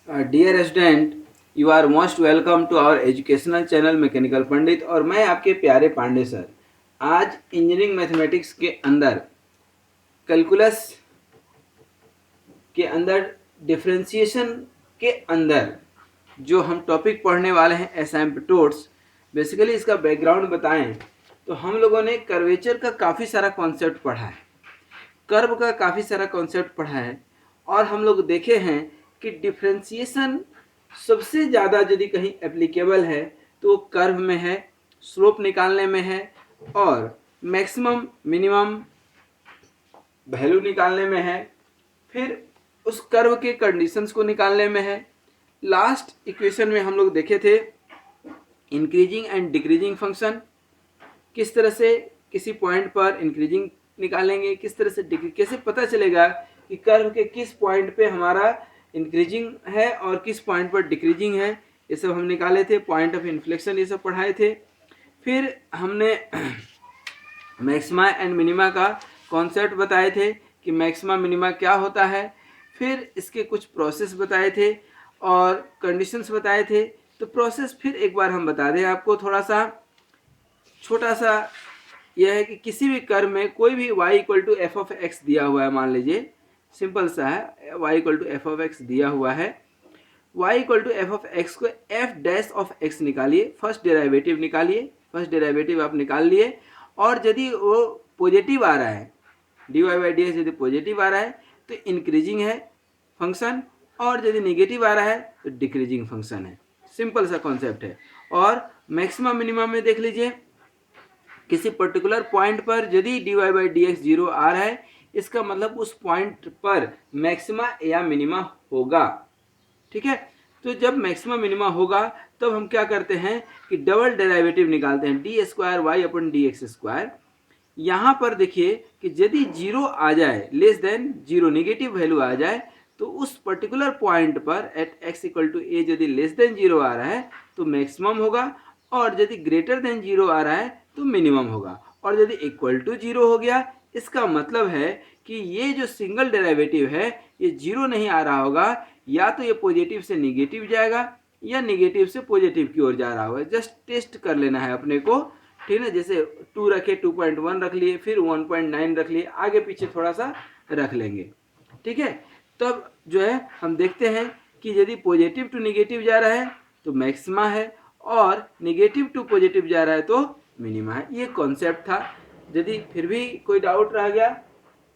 Dear student, you are most welcome to our educational channel mechanical Pandit. और मैं आपके प्यारे पांडे सर। आज इंजीनियरिंग मैथमेटिक्स के अंदर कैलकुलस के अंदर डिफरेंशिएशन के अंदर जो हम टॉपिक पढ़ने वाले हैं एसिम्पटोट्स, बेसिकली इसका बैकग्राउंड बताएं तो हम लोगों ने कर्वेचर का काफ़ी सारा कॉन्सेप्ट पढ़ा है, कर्व का काफ़ी सारा कॉन्सेप्ट पढ़ा है, और हम लोग देखे हैं कि डिफ्रेंसिएशन सबसे ज़्यादा यदि कहीं एप्लीकेबल है तो कर्व में है, स्लोप निकालने में है, और मैक्सिमम मिनिमम वैल्यू निकालने में है, फिर उस कर्व के कंडीशंस को निकालने में है। लास्ट इक्वेशन में हम लोग देखे थे इंक्रीजिंग एंड डिक्रीजिंग फंक्शन, किस तरह से किसी पॉइंट पर इंक्रीजिंग निकालेंगे, किस तरह से डिक्रीज, कैसे पता चलेगा कि कर्व के किस पॉइंट पे हमारा इंक्रीजिंग है और किस पॉइंट पर डिक्रीजिंग है, ये सब हम निकाले थे। पॉइंट ऑफ इन्फ्लेक्शन ये सब पढ़ाए थे। फिर हमने मैक्सिमा एंड मिनिमा का कॉन्सेप्ट बताए थे कि मैक्सिमा मिनिमा क्या होता है। फिर इसके कुछ प्रोसेस बताए थे और कंडीशंस बताए थे। तो प्रोसेस फिर एक बार हम बता दें आपको, थोड़ा सा छोटा सा यह है कि किसी भी कर्व में कोई भी y equal to f of x दिया हुआ है, मान लीजिए सिंपल सा है, y equal to f of x दिया हुआ है। y equal to f of x को एफ डैश ऑफ एक्स निकालिए, फर्स्ट डेरिवेटिव निकालिए, फर्स्ट डेरिवेटिव आप निकाल लिए, और यदि वो पॉजिटिव आ रहा है, d Y by D x यदि पॉजिटिव आ रहा है तो इंक्रीजिंग है फंक्शन, और यदि निगेटिव आ रहा है तो डिक्रीजिंग फंक्शन है। सिंपल सा कॉन्सेप्ट है। और मैक्सिमम मिनिमम में देख लीजिए, किसी पर्टिकुलर पॉइंट पर यदि D Y by D X zero आ रहा है, इसका मतलब उस पॉइंट पर मैक्सिमा या मिनिमा होगा। ठीक है, तो जब मैक्सिमा मिनिमा होगा तब हम क्या करते हैं कि डबल डेरिवेटिव निकालते हैं, D square Y upon D X square. यहाँ पर देखिए कि यदि जीरो आ जाए, less than zero negative value आ जाए, तो उस पर्टिकुलर पॉइंट पर at X equal to A यदि लेस देन जीरो आ रहा है तो मैक्सिमम होगा, और यदि ग्रेटर देन जीरो आ रहा है तो मिनिमम होगा। और यदि इक्वल टू जीरो हो गया, इसका मतलब है कि ये जो सिंगल डेरिवेटिव है ये जीरो नहीं आ रहा होगा, या तो ये पॉजिटिव से निगेटिव जाएगा या निगेटिव से पॉजिटिव की ओर जा रहा होगा। जस्ट टेस्ट कर लेना है अपने को, ठीक है। जैसे 2 रखे, 2.1 रख लिए, फिर 1.9 रख लिए, आगे पीछे थोड़ा सा रख लेंगे, ठीक है। तब जो है हम देखते हैं कि यदि पॉजिटिव टू निगेटिव जा रहा है तो मैक्सिमा है, और निगेटिव टू पॉजिटिव जा रहा है तो मिनिमा है। ये कॉन्सेप्ट था। यदि फिर भी कोई डाउट रह गया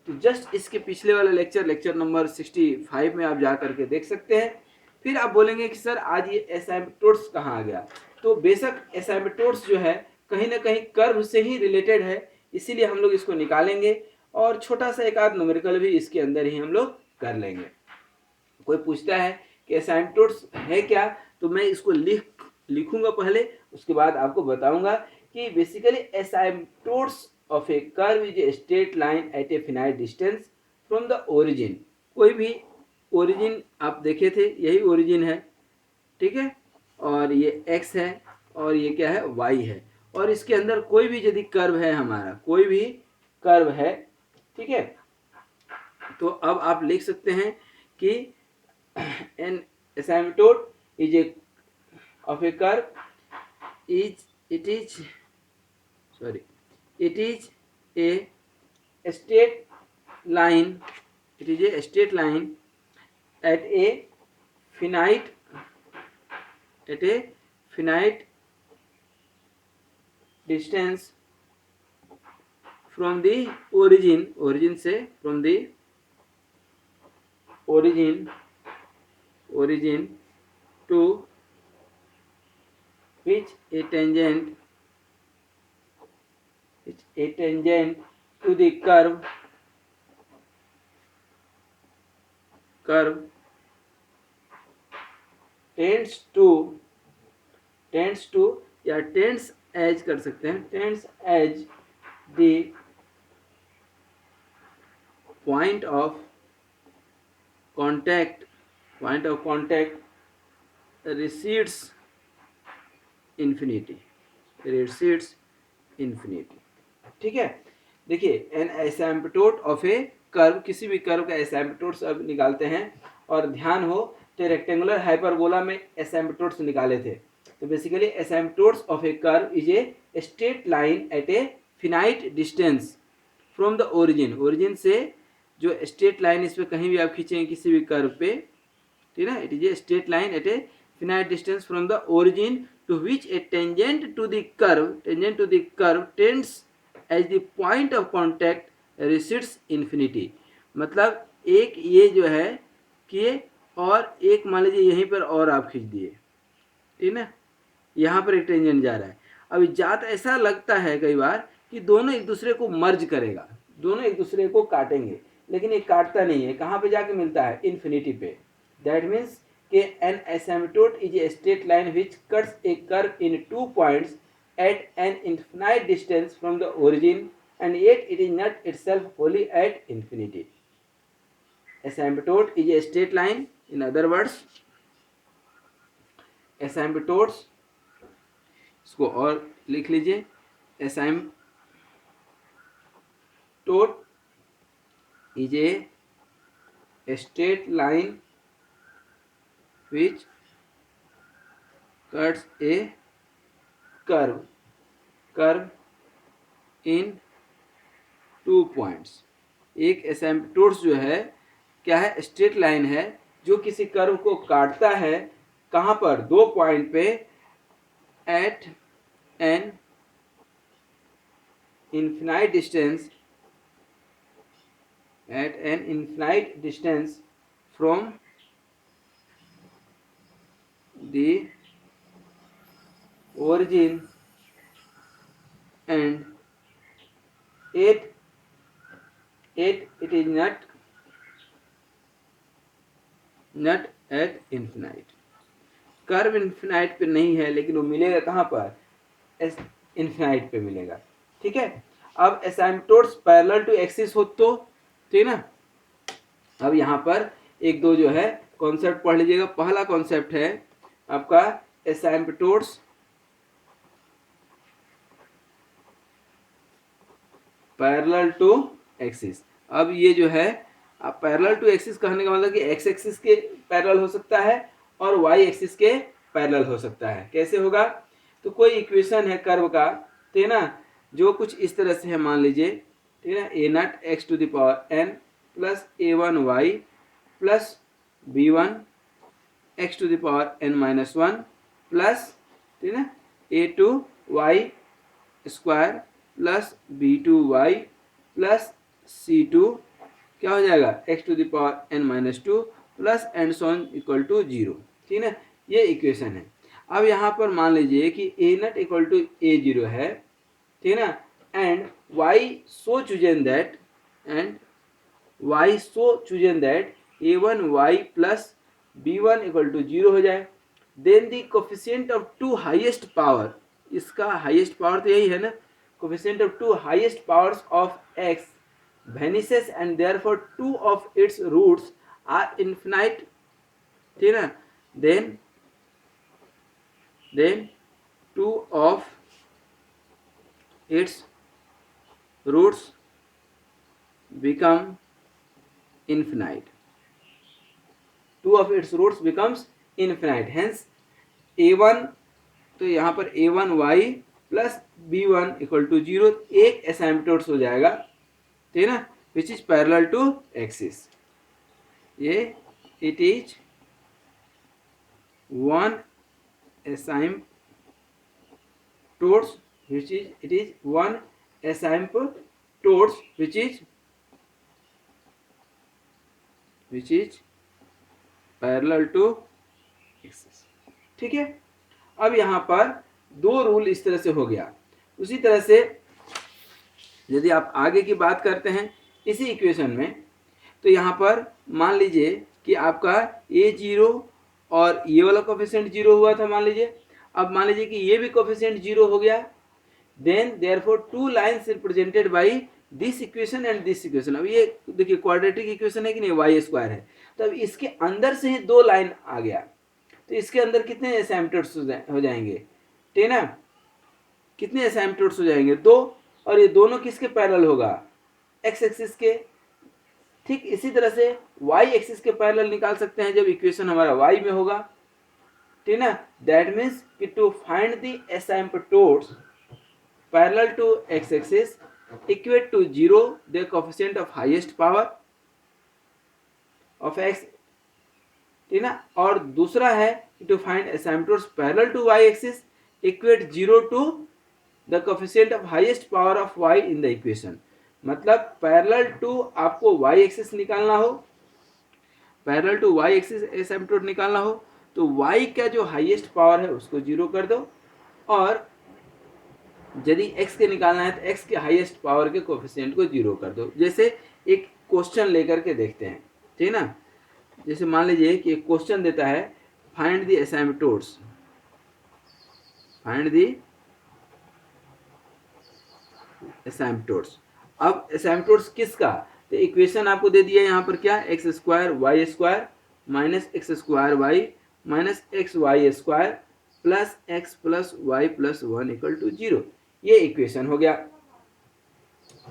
तो जस्ट इसके पिछले वाला लेक्चर नंबर 65 में आप जा करके देख सकते हैं। फिर आप बोलेंगे कि सर आज ये एसिम्पटोट्स कहाँ आ गया। तो बेशक एसिम्पटोट्स जो है कहीं ना कहीं कर्व से ही रिलेटेड है, इसीलिए हम लोग इसको निकालेंगे, और छोटा सा एक आध न्यूमेरिकल भी इसके अंदर ही हम लोग कर लेंगे। कोई पूछता है कि एसिम्पटोट्स है क्या, तो मैं इसको लिखूंगा पहले, उसके बाद आपको बताऊंगा कि basically asymptotes of a curve is a straight line at a finite distance from the origin. कोई भी ओरिजिन आप देखे थे, यही ओरिजिन है, ठीक है, और ये x है और ये क्या है, y है, और इसके अंदर कोई भी यदि कर्व है, हमारा कोई भी कर्व है, ठीक है, तो अब आप लिख सकते हैं कि an asymptote is a of a curve it is a straight line, it is a straight line at a finite distance from the origin से, from the origin to which a tangent to the curve tends to या tends as कर सकते हैं, tends as the point of contact recedes infinity, ठीक है। देखिए N एसिम्पटोट of a curve, किसी भी कर्व का एसिम्पटोट अब निकालते हैं, और ध्यान हो तो रेक्टेंगुलर हाइपरबोला में एसिम्पटोट्स निकाले थे। तो basically asymptotes of a curve is a straight line at a finite distance from the origin. Origin से जो स्ट्रेट लाइन इस पर कहीं भी आप खींचेंगे किसी भी कर्व पे, ठीक है, it is a straight line at a finite distance from the origin to which a tangent to the curve tends as the point of contact recedes infinity. मतलब एक ये जो है कि और एक मान लीजिए यहीं पर और आप खींच दिए, ठीक है, यहाँ पर एक टेंजेंट जा रहा है। अब जात ऐसा लगता है कई बार कि दोनों एक दूसरे को मर्ज करेगा, दोनों एक दूसरे को काटेंगे, लेकिन ये काटता नहीं है। कहाँ पे जाके मिलता है? इन्फिनिटी पे। दैट मीन्स कि an asymptote is a straight line which cuts a curve in 2 points at an infinite distance from the origin and yet it is not itself wholly at infinity. Asymptote is a straight line. In other words, asymptotes, इसको और लिख लीजिए, asymptote is a straight line which cuts a curve in 2 points. एक एसिम्पटोट्स जो है क्या है? Straight line है जो किसी कर्व को काटता है। कहाँ पर? 2 पॉइंट पे at an infinite distance from the origin and it is not at infinite. Curve infinite पे नहीं है, लेकिन वो मिलेगा कहाँ पर? इन्फिनाइट पे मिलेगा। ठीक है। अब एसिम्पटोट्स पैरेलल टू एक्सिस हो तो, ठीक है ना। अब यहाँ पर एक दो जो है कॉन्सेप्ट पढ़ लीजिएगा। पहला कॉन्सेप्ट है आपका एसिम्पटोट्स पैरेलल टू एक्सिस। अब ये जो है आप पैरेलल टू एक्सिस कहने का मतलब कि एक्स एक्सिस के पैरेलल हो सकता है और वाई एक्सिस के पैरेलल हो सकता है। कैसे होगा? तो कोई इक्वेशन है कर्व का, ठीक है ना, जो कुछ इस तरह से है, मान लीजिए, ठीक है ना, A naught X to the power N plus A one Y plus B one X to the power N minus one plus, ठीक है ना, A two Y square plus B two Y plus C two क्या हो जाएगा? X to the power N minus two plus and so on equal to 0। ठीक है ना, ये इक्वेशन है। अब यहाँ पर मान लीजिए कि ए नट इक्वल टू ए 0 है, ठीक है ना, and y so chosen that a one Y plus B one equal to 0 हो जाए। Then the coefficient of to highest power, इसका हाईएस्ट पावर तो यही है ना, coefficient of two highest powers of x vanishes and therefore two of its roots are infinite, ठीक है ना। then two of its roots become infinite. Two of its roots becomes infinite. Hence a1, तो यहाँ पर a1y plus B one equal to 0 एक asymptotes हो जाएगा, ठीक है ना, which is parallel to axis. ये it is one asymptotes which is parallel to axis. ठीक है। अब यहाँ पर दो रूल इस तरह से हो गया। उसी तरह से यदि आप आगे की बात करते हैं इसी इक्वेशन में, तो यहाँ पर मान लीजिए कि आपका a0 और ये वाला कोफिशिएंट 0 हुआ था, मान लीजिए। अब मान लीजिए कि ये भी कोफिशिएंट 0 हो गया। Then therefore two lines represented by this equation and this equation. अब ये देखिए क्वाड्रेटिक इक्वेशन है कि नहीं, वाई स्क्वायर है, तो अब इसके अंदर से ही दो लाइन आ गया, तो इसके अंदर कितने एसिम्पटोट्स हो जाएंगे? ठीक है ना, कितने एसिम्पटोट्स हो जाएंगे? 2। और ये दोनों किसके पैरेलल होगा? एक्स एक्सिस के। ठीक इसी तरह से y एक्सिस के पैरेलल निकाल सकते हैं जब इक्वेशन हमारा y में होगा, ठीक ना। दैट मीन्स कि to find the asymptotes parallel to x axis equate to 0 the coefficient of highest power of x, ठीक ना। और दूसरा है to find asymptotes parallel to y axis equate 0 to the coefficient of highest power of y in the equation. मतलब parallel to आपको y axis निकालना हो, parallel to y axis asymptote निकालना हो तो y का जो हाईएस्ट पावर है उसको 0 कर दो, और यदि x के निकालना है तो x के हाईएस्ट पावर के कोएफिशिएंट को 0 कर दो। जैसे एक क्वेश्चन लेकर के देखते हैं, ठीक ना। जैसे मान लीजिए कि एक क्वेश्चन देता है find the asymptotes, find the एसिम्पटोट्स। अब एसिम्पटोट्स किसका, तो इक्वेशन आपको दे दिया यहाँ पर क्या, x square y square minus x square y minus x y square plus x plus y plus 1 equal to 0। ये इक्वेशन हो गया।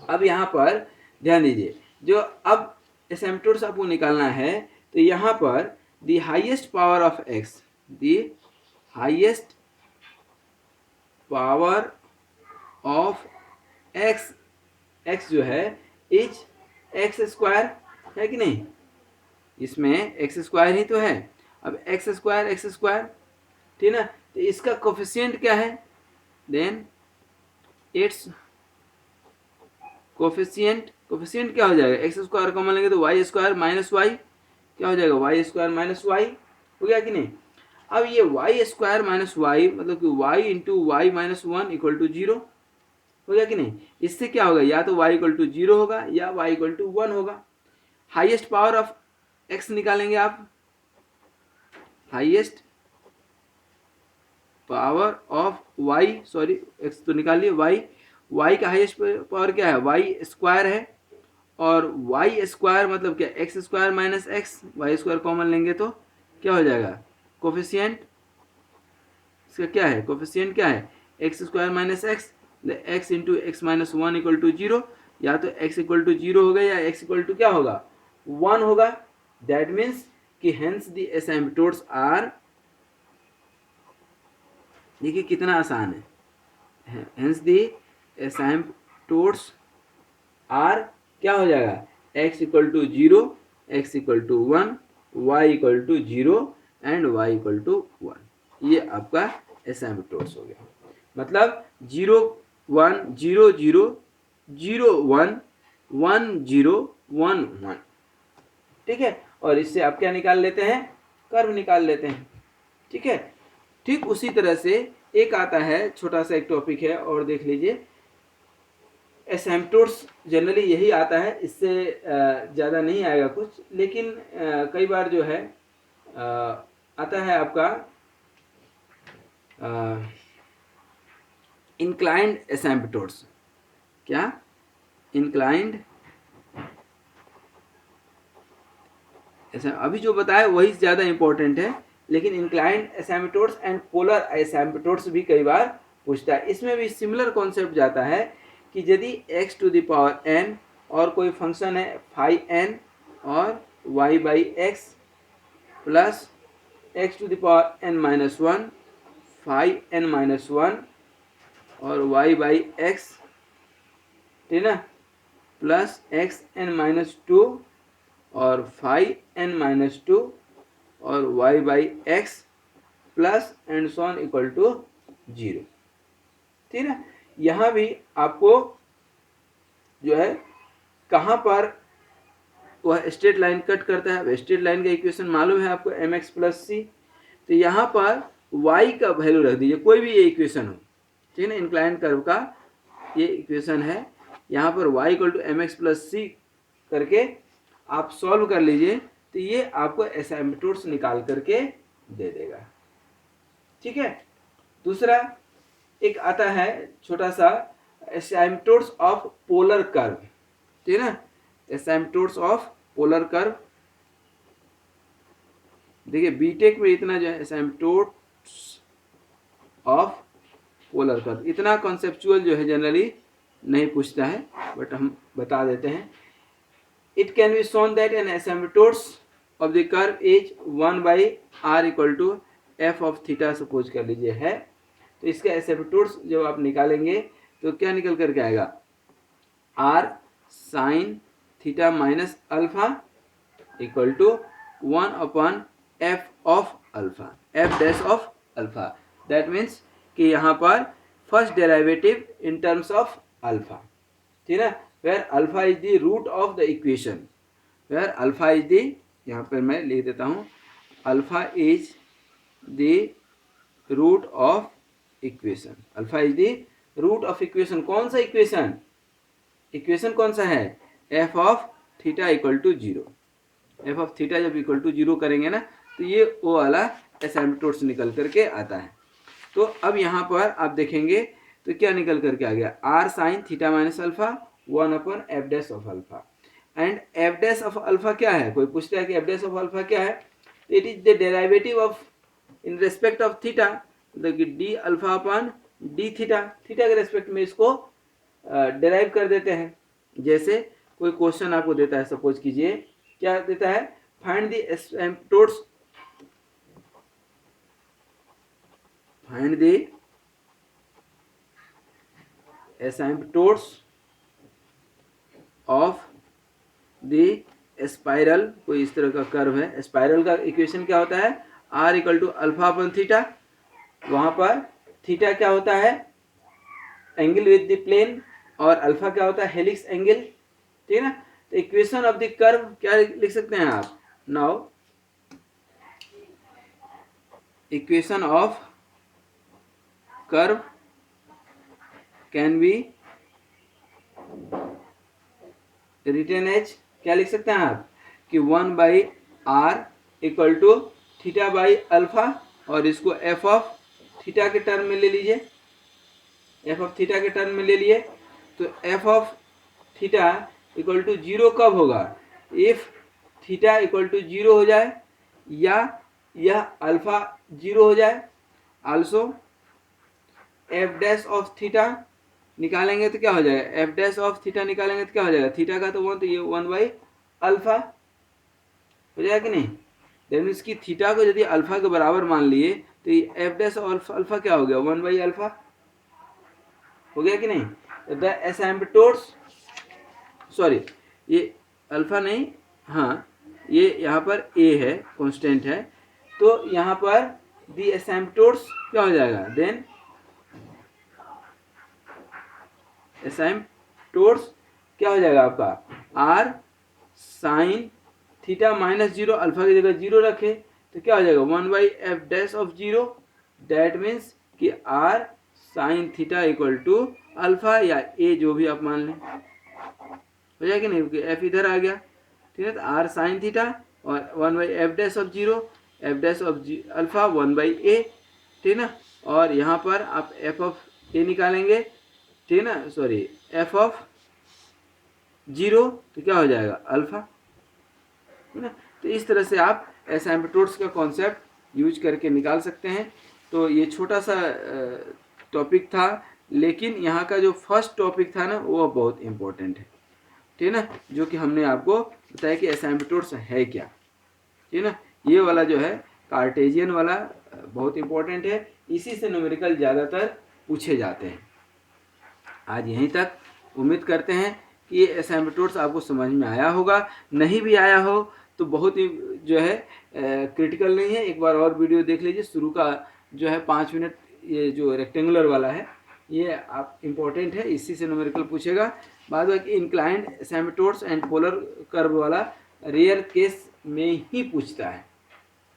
अब यहाँ पर ध्यान दीजिए, जो अब एसिम्पटोट्स आपको निकालना है तो यहाँ पर the highest power of x, the highest power of x, x जो है इज एक्स स्क्वायर, है कि नहीं, इसमें एक्स स्क्वायर ही तो है। अब एक्स स्क्वायर, ठीक ना। तो इसका कोफिशिएंट क्या है, देन इट्स कोफिशिएंट क्या हो जाएगा, एक्स स्क्वायर कॉमन लेंगे तो वाई स्क्वायर माइनस वाई, क्या हो जाएगा वाई स्क्वायर माइनस वाई, हो गया कि नहीं। अब ये वाई स्क्वायर माइनस वाई मतलब कि y into y minus 1 equal to 0, हो गया कि नहीं। इससे क्या होगा, या तो y इक्वल टू 0 होगा या y इक्वल टू 1 होगा। हाईएस्ट पावर ऑफ x निकालेंगे आप, highest power of y, sorry x तो निकालिए, y का हाईएस्ट पावर क्या है, y स्क्वायर है, और y स्क्वायर मतलब क्या, x square minus x, y square common लेंगे तो क्या हो जाएगा, कोफिशिएंट इसका क्या है, कोफिशिएंट क्या है, x square minus x, x into x minus 1 equal to 0, या तो x इक्वल टू 0 होगा या x इक्वल टू क्या होगा 1 होगा। दैट मीन्स कि हेंस द एसिम्पटोट्स आर, देखिए कितना आसान है, हेंस द एसिम्पटोट्स आर क्या हो जाएगा, x equal to 0, x equal to 1, y equal to 0 and y equal to 1। ये आपका एसिम्पटोट्स हो गया। मतलब 0 1 0 0 0 1 1 0 1 1, ठीक है। और इससे आप क्या निकाल लेते हैं, कर्व निकाल लेते हैं, ठीक है। ठीक उसी तरह से एक आता है, छोटा सा एक टॉपिक है और देख लीजिए, एसिम्पटोट्स जनरली यही आता है, इससे ज़्यादा नहीं आएगा कुछ, लेकिन कई बार जो है आता है आपका इंक्लाइंड एसिम्पटोट्स। क्या, इंक्लाइंड, ऐसा अभी जो बताया वही ज़्यादा इंपॉर्टेंट है, लेकिन इंक्लाइंड एसिम्पटोट्स एंड पोलर एसिम्पटोट्स भी कई बार पूछता है। इसमें भी सिमिलर कॉन्सेप्ट जाता है कि यदि x to the power n और कोई फंक्शन है फाई n और y by x plus x to the power n minus 1 phi n minus 1 और y बाई एक्स, ठीक ना, प्लस एक्स एन माइनस 2 और फाई n माइनस 2 और y by x plus and so on equal to 0, ठीक है। यहाँ भी आपको जो है कहाँ पर वह स्ट्रेट लाइन कट करता है, स्ट्रेट लाइन का इक्वेशन मालूम है आपको mx प्लस सी, तो यहाँ पर y का वैल्यू रख दीजिए, कोई भी ये इक्वेशन हो, ठीक है ना, इंक्लाइन कर्व का ये इक्वेशन है। यहाँ पर y equal to mx plus c करके आप सॉल्व कर लीजिए, तो ये आपको एसिम्पटोट्स निकाल करके दे देगा, ठीक है। दूसरा एक आता है छोटा सा, एसिम्पटोट्स ऑफ पोलर कर्व, ठीक है ना, एसिम्पटोट्स ऑफ पोलर कर्व। देखिए बीटेक में इतना जो है एसिम्पटोट्स ऑफ पोलर कर्व इतना कॉन्सेप्चुअल जो है जनरली नहीं पूछता है, बट हम बता देते हैं। it can be shown that an asymptotes of the curve is 1 by r equal to f of theta suppose कर लीजिए है। तो इसके एसिम्पटोट्स जब आप निकालेंगे तो क्या निकल करके आएगा, r sine theta minus alpha equal to 1 upon f of alpha, f dash of alpha. That means कि यहाँ पर first derivative in terms of alpha, ठीक है, where alpha is the root of the equation, where alpha is the, यहाँ पर मैं लिख देता हूँ, alpha is the root of equation, alpha is the root of equation. कौन सा इक्वेशन, इक्वेशन कौन सा है, F of theta equal to zero. F of theta जब इक्वल टू जीरो करेंगे ना तो ये वो वाला एसिम्पटोट्स निकल करके आता है। तो अब यहाँ पर आप देखेंगे तो क्या निकल करके आ गया, r sine theta minus alpha 1 upon f dash of alpha. And f dash of alpha क्या है, कोई पूछता है कि एफ डैश ऑफ अल्फा क्या है, it is the derivative of in respect of theta, D alpha upon D theta, theta के respect में इसको डेराइव कर देते हैं। जैसे कोई क्वेश्चन आपको देता है, सपोज कीजिए क्या देता है, find the asymptotes, find the asymptotes of the spiral, कोई इस तरह का कर्व है, स्पाइरल का इक्वेशन क्या होता है, r equal to alpha upon theta, वहां पर थीटा क्या होता है, एंगल विद द प्लेन, और अल्फा क्या होता है, हेलिक्स एंगल, ठीक है ना। तो इक्वेशन ऑफ द कर्व क्या लिख सकते हैं आप, now equation of curve can be written as, क्या लिख सकते हैं आप कि 1 by r equal to theta by alpha, और इसको एफ ऑफ थीटा के टर्म में ले लीजिए, एफ ऑफ थीटा के टर्म में ले लिए। तो f of theta equal to zero कब होगा, if theta equal to zero हो जाए या यह अल्फा जीरो हो जाए। Also f dash of theta निकालेंगे तो क्या हो जाएगा, एफ डैश ऑफ थीटा निकालेंगे तो क्या हो जाएगा, थीटा का तो 1, तो ये 1 बाई अल्फा हो जाएगा कि नहीं। दैट मीन्स कि थीटा को यदि अल्फा के बराबर मान लिए तो ये एफ डैश ऑफ अल्फा क्या हो गया, 1 बाई अल्फा हो गया कि नहीं। द एसिम्पटोट्स, सॉरी ये अल्फा नहीं, हाँ ये यहाँ पर ए है, कांस्टेंट है, तो यहाँ पर द एसिम्पटोट्स क्या हो जाएगा, देन एसिम्पटोट्स क्या हो जाएगा आपका, r sine theta minus zero, alpha की जगह जीरो रखे तो क्या हो जाएगा 1 by f dash of zero. That means कि r sine theta equal to alpha या ए जो भी आप मान लें, हो जाएगा नहीं, क्योंकि एफ इधर आ गया, ठीक है। तो आर साइन थीटा और 1 by f dash of zero, f dash of alpha 1 by a, ठीक है ना। और यहाँ पर आप एफ ऑफ ए निकालेंगे, ठीक है ना, सॉरी एफ ऑफ जीरो तो क्या हो जाएगा अल्फा, है ना। तो इस तरह से आप एसिम्पटोट्स का कॉन्सेप्ट यूज करके निकाल सकते हैं। तो ये छोटा सा टॉपिक था, लेकिन यहाँ का जो फर्स्ट टॉपिक था ना वो बहुत इम्पोर्टेंट है, ठीक है ना, जो कि हमने आपको बताया कि एसिम्पटोट्स है क्या, ठीक है ना। ये वाला जो है कार्टेशियन वाला बहुत इम्पोर्टेंट है, इसी से न्यूमेरिकल ज़्यादातर पूछे जाते हैं। आज यहीं तक, उम्मीद करते हैं कि ये एसिम्पटोट्स आपको समझ में आया होगा, नहीं भी आया हो तो बहुत ही जो है क्रिटिकल नहीं है, एक बार और वीडियो देख लीजिए, शुरू का जो है 5 मिनट, ये जो रेक्टेंगुलर वाला है ये आप इम्पोर्टेंट है, इसी से न्यूमेरिकल पूछेगा। बाद बाकी इंक्लाइंड एसिम्पटोट्स एंड पोलर कर्व वाला रेयर केस में ही पूछता है।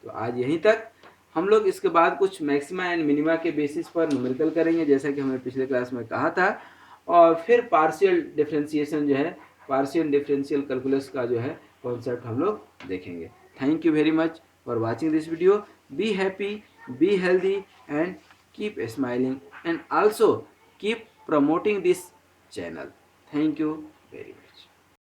तो आज यहीं तक, हम लोग इसके बाद कुछ मैक्सिमा एंड मिनिमा के बेसिस पर न्यूमेरिकल करेंगे, जैसा कि हमने पिछले क्लास में कहा था, और फिर पार्शियल डिफरेंशिएशन जो है, पार्शियल डिफरेंशियल कैलकुलस का जो है कॉन्सेप्ट हम लोग देखेंगे। Thank you very much for watching this video. Be happy, be healthy and keep smiling, and also keep promoting this channel. Thank you very much.